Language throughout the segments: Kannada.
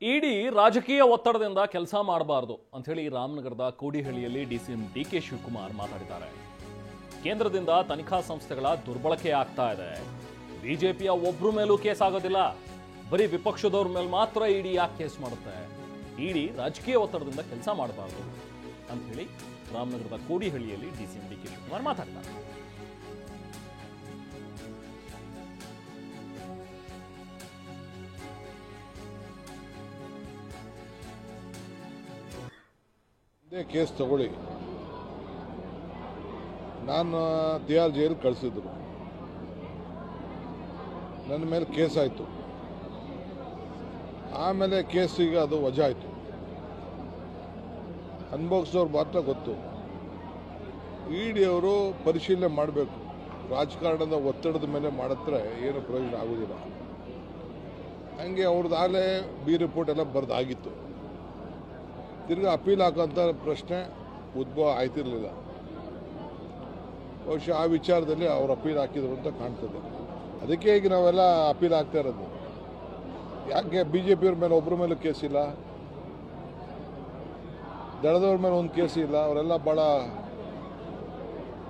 ಇಡಿ ರಾಜಕೀಯ ಒತ್ತಡದಿಂದ ಕೆಲಸ ಮಾಡಬಾರದು ಅಂತ ಹೇಳಿ ರಾಮನಗರದ ಕೋಡಿಹಳ್ಳಿಯಲ್ಲಿ ಡಿಸಿಎಂ ಡಿಕೆ ಶಿವಕುಮಾರ್ ಮಾತಾಡಿದ್ದಾರೆ. ಕೇಂದ್ರದಿಂದ ತನಿಖಾ ಸಂಸ್ಥೆಗಳ ದುರ್ಬಳಕೆ ಆಗ್ತಾ ಇದೆ. ಬಿಜೆಪಿಯ ಒಬ್ಬರ ಮೇಲೂ ಕೇಸ್ ಆಗೋದಿಲ್ಲ, ಬರೀ ವಿಪಕ್ಷದವ್ರ ಮೇಲೆ ಮಾತ್ರ ಇಡಿ ಯಾಕೆ ಕೇಸ್ ಮಾಡುತ್ತೆ? ಇಡಿ ರಾಜಕೀಯ ಒತ್ತಡದಿಂದ ಕೆಲಸ ಮಾಡಬಾರದು ಅಂತ ಹೇಳಿ ರಾಮನಗರದ ಕೋಡಿಹಳ್ಳಿಯಲ್ಲಿ ಡಿಸಿಎಂ ಡಿಕೆ ಶಿವಕುಮಾರ್ ಮಾತಾಡಿದ್ದಾರೆ. ಕೇಸ್ ತಗೊಳ್ಳಿ, ನಾನು ತಿಹಾರ್ ಜೈಲ್ ಕಳಿಸಿದ್ರು, ನನ್ನ ಮೇಲೆ ಕೇಸ್ ಆಯಿತು. ಆಮೇಲೆ ಕೇಸ್ ಈಗ ಅದು ವಜಾ ಆಯಿತು. ಅನುಭವಿಸಿದವ್ರು ಮಾತ್ರ ಗೊತ್ತು. ಇಡಿ ಅವರು ಪರಿಶೀಲನೆ ಮಾಡಬೇಕು. ರಾಜಕಾರಣದ ಒತ್ತಡದ ಮೇಲೆ ಮಾಡಿದ್ರೆ ಏನು ಪ್ರಯೋಜನ ಆಗೋದಿಲ್ಲ. ಹಂಗೆ ಅವ್ರದ್ದಾಗಲೇ ಬಿ ರಿಪೋರ್ಟ್ ಎಲ್ಲ ಬರೆದಾಗಿತ್ತು. ತಿರ್ಗಿ ಅಪೀಲ್ ಹಾಕೋಂಥ ಪ್ರಶ್ನೆ ಉದ್ಭವ ಆಯ್ತಿರಲಿಲ್ಲ. ಬಹುಶಃ ಆ ವಿಚಾರದಲ್ಲಿ ಅವ್ರು ಅಪೀಲ್ ಹಾಕಿದ್ರು ಅಂತ ಕಾಣ್ತದೆ. ಅದಕ್ಕೆ ಈಗ ನಾವೆಲ್ಲ ಅಪೀಲ್ ಆಗ್ತಾ ಇರೋದು. ಯಾಕೆ ಬಿಜೆಪಿಯವ್ರ ಮೇಲೆ ಒಬ್ಬರ ಮೇಲೂ ಕೇಸ್ ಇಲ್ಲ, ದಳದವ್ರ ಮೇಲೆ ಒಂದು ಕೇಸ್ ಇಲ್ಲ. ಅವರೆಲ್ಲ ಭಾಳ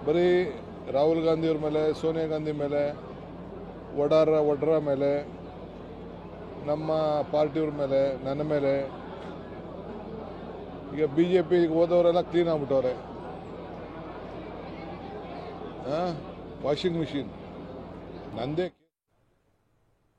ಬರೀ ರಾಹುಲ್ ಗಾಂಧಿಯವ್ರ ಮೇಲೆ, ಸೋನಿಯಾ ಗಾಂಧಿ ಮೇಲೆ, ಒಡ್ರ ಮೇಲೆ, ನಮ್ಮ ಪಾರ್ಟಿಯವ್ರ ಮೇಲೆ, ನನ್ನ ಮೇಲೆ. ಈಗ ಬಿಜೆಪಿಗೆ ಹೋದವರೆಲ್ಲ ಕ್ಲೀನ್ ಆಗ್ಬಿಟ್ಟವ್ರೆ. ವಾಷಿಂಗ್ ಮಿಷಿನ್ ನಂದೇ.